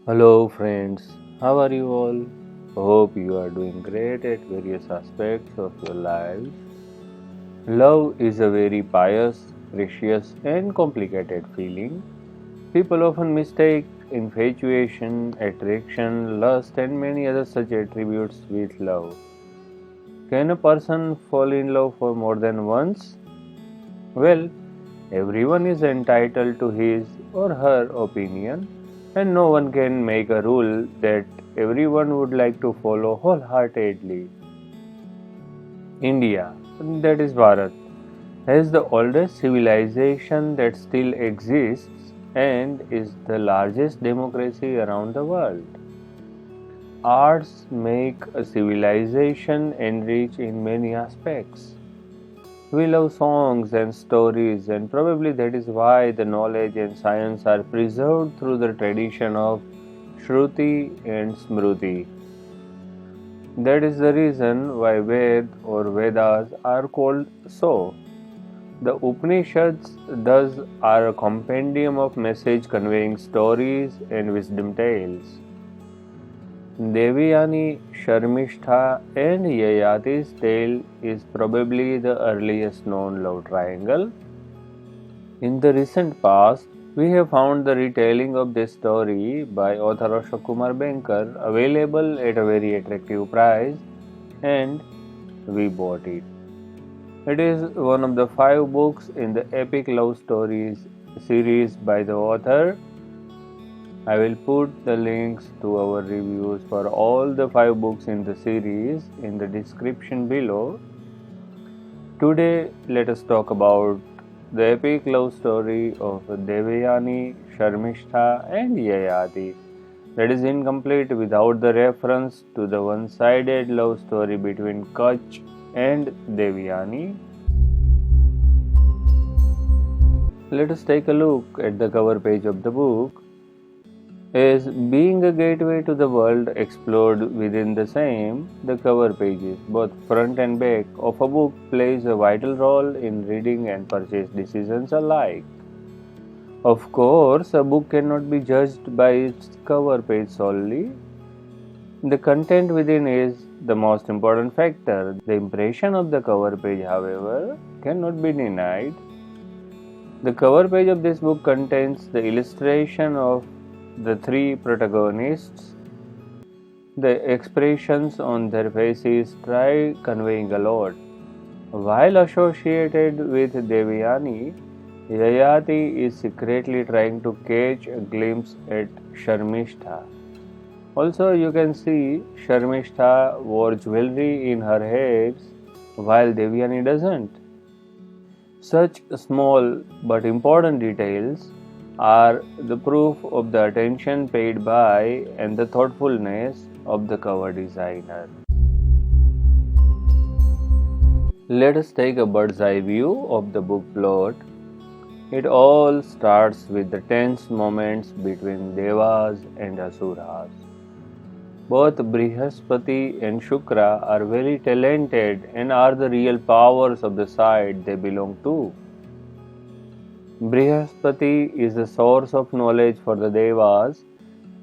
Hello, friends. How are you all? Hope you are doing great at various aspects of your lives. Love is a very pious, precious, and complicated feeling. People often mistake infatuation, attraction, lust, and many other such attributes with love. Can a person fall in love for more than once? Well, everyone is entitled to his or her opinion, and no one can make a rule that everyone would like to follow wholeheartedly. India, that is Bharat, has the oldest civilization that still exists and is the largest democracy around the world. Arts make a civilization enrich in many aspects. We love songs and stories, and probably that is why the knowledge and science are preserved through the tradition of Shruti and Smruti. That is the reason why Ved or Vedas are called so. The Upanishads thus are a compendium of message conveying stories and wisdom tales. Devayani, Sharmishtha, and Yayati's tale is probably the earliest known love triangle. In the recent past, we have found the retelling of this story by author Ashok Kumar Bankar available at a very attractive price, and we bought it. It is one of the 5 books in the epic love stories series by the author. I will put the links to our reviews for all the 5 books in the series in the description below. Today, let us talk about the epic love story of Devayani, Sharmishtha, and Yayati. That is incomplete without the reference to the one-sided love story between Kach and Devayani. Let us take a look at the cover page of the book. As being a gateway to the world explored within the same, the cover pages, both front and back, of a book plays a vital role in reading and purchase decisions alike. Of course, a book cannot be judged by its cover page solely. The content within is the most important factor. The impression of the cover page, however, cannot be denied. The cover page of this book contains the illustration of the 3 protagonists. The expressions on their faces try conveying a lot. While associated with Devayani, Yayati is secretly trying to catch a glimpse at Sharmishtha. Also, you can see Sharmishtha wore jewelry in her hairs while Devayani doesn't. Such small but important details are the proof of the attention paid by and the thoughtfulness of the cover designer. Let us take a bird's eye view of the book plot. It all starts with the tense moments between Devas and Asuras. Both Brihaspati and Shukra are very talented and are the real powers of the side they belong to. Brihaspati is the source of knowledge for the Devas,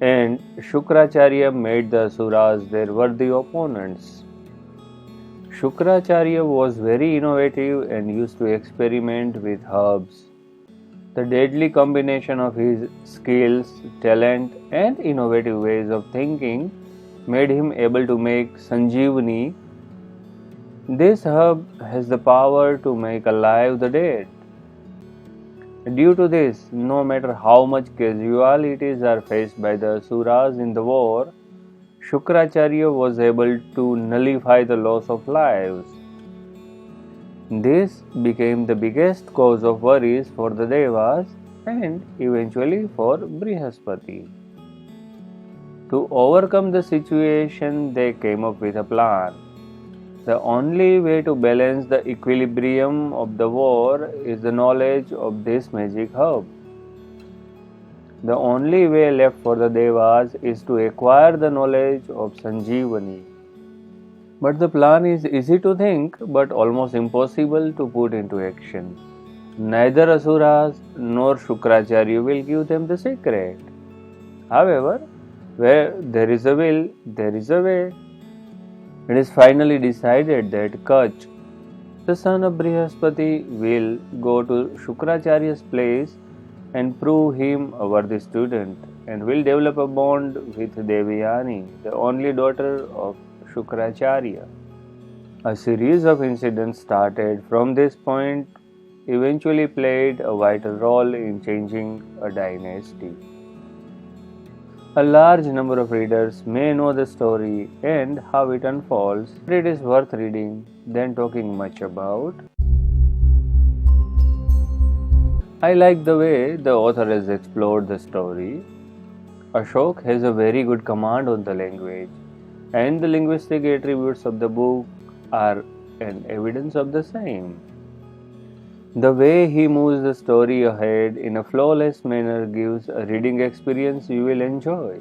and Shukracharya made the Asuras their worthy opponents. Shukracharya was very innovative and used to experiment with herbs. The deadly combination of his skills, talent, and innovative ways of thinking made him able to make Sanjeevani. This herb has the power to make alive the dead. Due to this, no matter how much casualties are faced by the Asuras in the war, Shukracharya was able to nullify the loss of lives. This became the biggest cause of worries for the Devas and eventually for Brihaspati. To overcome the situation, they came up with a plan. The only way to balance the equilibrium of the war is the knowledge of this magic herb. The only way left for the Devas is to acquire the knowledge of Sanjeevani. But the plan is easy to think but almost impossible to put into action. Neither Asuras nor Shukracharya will give them the secret. However, Where there is a will, there is a way. It is finally decided that Kach, the son of Brihaspati, will go to Shukracharya's place and prove him a worthy student, and will develop a bond with Devayani, the only daughter of Shukracharya. A series of incidents started from this point eventually played a vital role in changing a dynasty. A large number of readers may know the story and how it unfolds, but it is worth reading than talking much about. I like the way the author has explored the story. Ashok has a very good command on the language, and the linguistic attributes of the book are an evidence of the same. The way he moves the story ahead in a flawless manner gives a reading experience you will enjoy.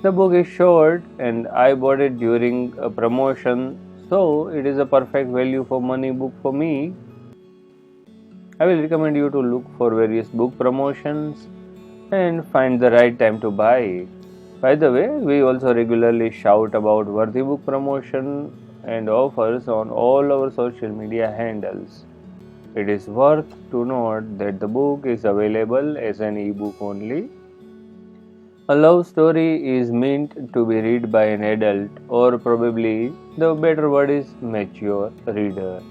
The book is short and I bought it during a promotion, so it is a perfect value for money book for me. I will recommend you to look for various book promotions and find the right time to buy it. By the way, we also regularly shout about worthy book promotion and offers on all our social media handles. It is worth to note that the book is available as an e-book only. A love story is meant to be read by an adult, or probably the better word is mature reader.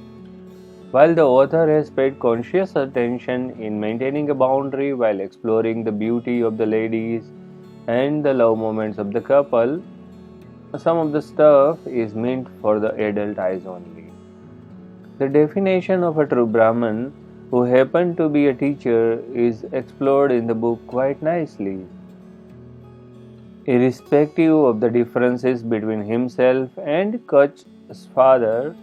While the author has paid conscious attention in maintaining a boundary while exploring the beauty of the ladies and the love moments of the couple, some of the stuff is meant for the adult eyes only. The definition of a true Brahman who happened to be a teacher is explored in the book quite nicely. Irrespective of the differences between himself and Kach's father,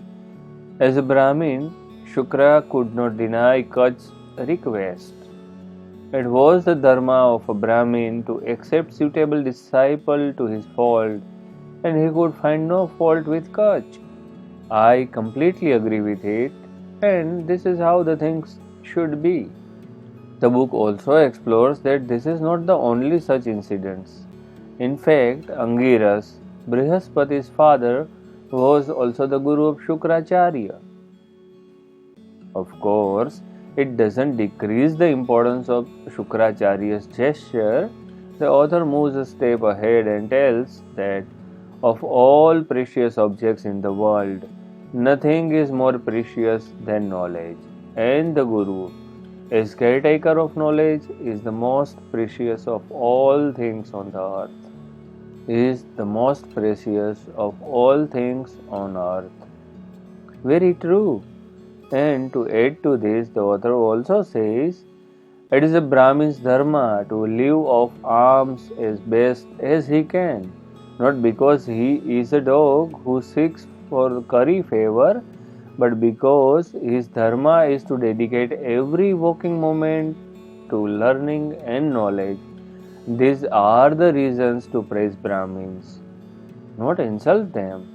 as a Brahmin, Shukra could not deny Kach's request. It was the dharma of a Brahmin to accept suitable disciple to his fold, and he could find no fault with Kach. I completely agree with it, and this is how the things should be. The book also explores that this is not the only such incidents. In fact, Angiras, Brihaspati's father, was also the guru of Shukracharya. Of course, it doesn't decrease the importance of Shukracharya's gesture. The author moves a step ahead and tells that of all precious objects in the world, nothing is more precious than knowledge, and the Guru, as caretaker of knowledge, is the most precious of all things on the earth. Is the most precious of all things on earth. Very true. And to add to this, the author also says, it is a Brahmin's dharma to live off alms as best as he can, not because he is a dog who seeks for curry favor, but because his dharma is to dedicate every waking moment to learning and knowledge. These are the reasons to praise Brahmins, not insult them.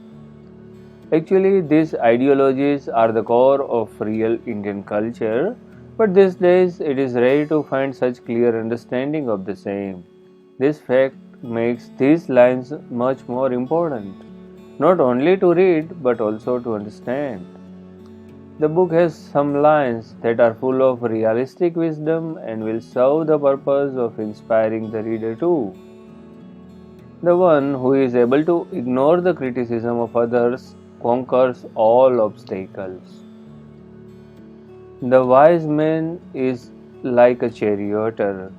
Actually, these ideologies are the core of real Indian culture, but these days it is rare to find such clear understanding of the same. This fact makes these lines much more important, not only to read but also to understand. The book has some lines that are full of realistic wisdom and will serve the purpose of inspiring the reader too. The one who is able to ignore the criticism of others conquers all obstacles. The wise man is like a charioteer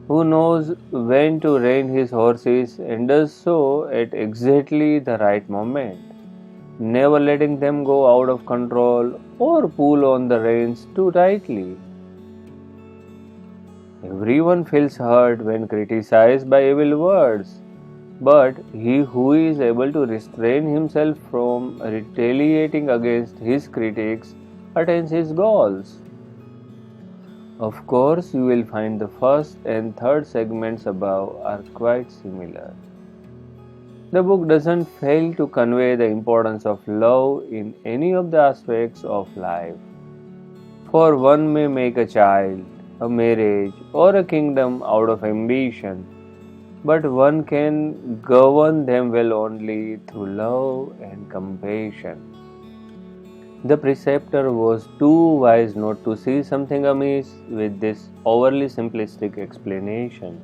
who knows when to rein his horses and does so at exactly the right moment, never letting them go out of control or pull on the reins too tightly. Everyone feels hurt when criticized by evil words, but he who is able to restrain himself from retaliating against his critics attains his goals. Of course, you will find the first and third segments above are quite similar. The book doesn't fail to convey the importance of love in any of the aspects of life. For one may make a child, a marriage, or a kingdom out of ambition, but one can govern them well only through love and compassion. The preceptor was too wise not to see something amiss with this overly simplistic explanation.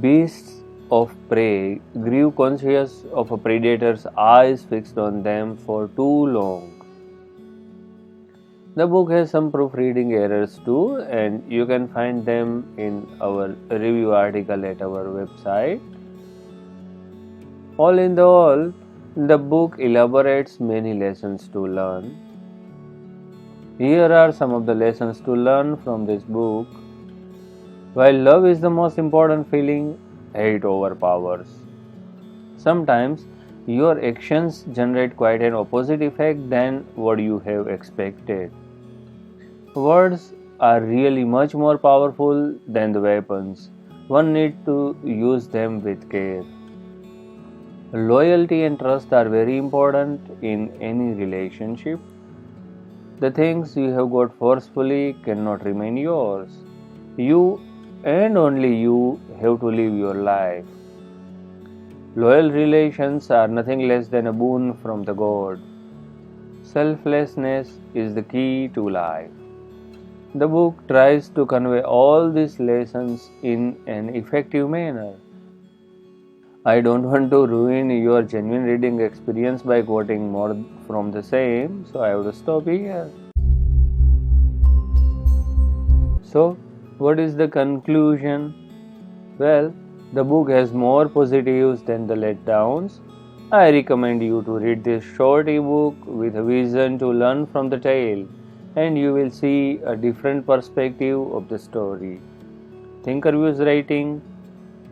Beasts of prey grew conscious of a predator's eyes fixed on them for too long. The book has some proofreading errors too, and you can find them in our review article at our website. All in all, the book elaborates many lessons to learn. Here are some of the lessons to learn from this book. While love is the most important feeling, hate overpowers. Sometimes your actions generate quite an opposite effect than what you have expected. Words are really much more powerful than the weapons. One needs to use them with care. Loyalty and trust are very important in any relationship. The things you have got forcefully cannot remain yours. You and only you have to live your life. Loyal relations are nothing less than a boon from the God. Selflessness is the key to life. The book tries to convey all these lessons in an effective manner. I don't want to ruin your genuine reading experience by quoting more from the same, so I have to stop here. So, what is the conclusion? Well, the book has more positives than the letdowns. I recommend you to read this short ebook with a vision to learn from the tale, and you will see a different perspective of the story. Thinkerview's rating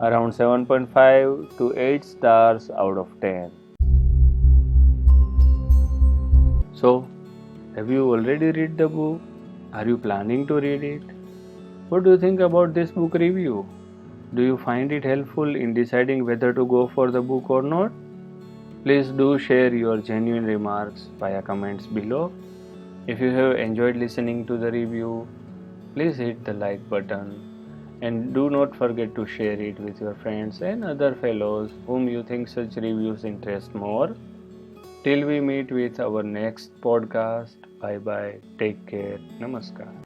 around 7.5 to 8 stars out of 10. So, have you already read the book? Are you planning to read it? What do you think about this book review? Do you find it helpful in deciding whether to go for the book or not? Please do share your genuine remarks via comments below. If you have enjoyed listening to the review, please hit the like button and do not forget to share it with your friends and other fellows whom you think such reviews interest more. Till we meet with our next podcast, bye bye, take care, namaskar.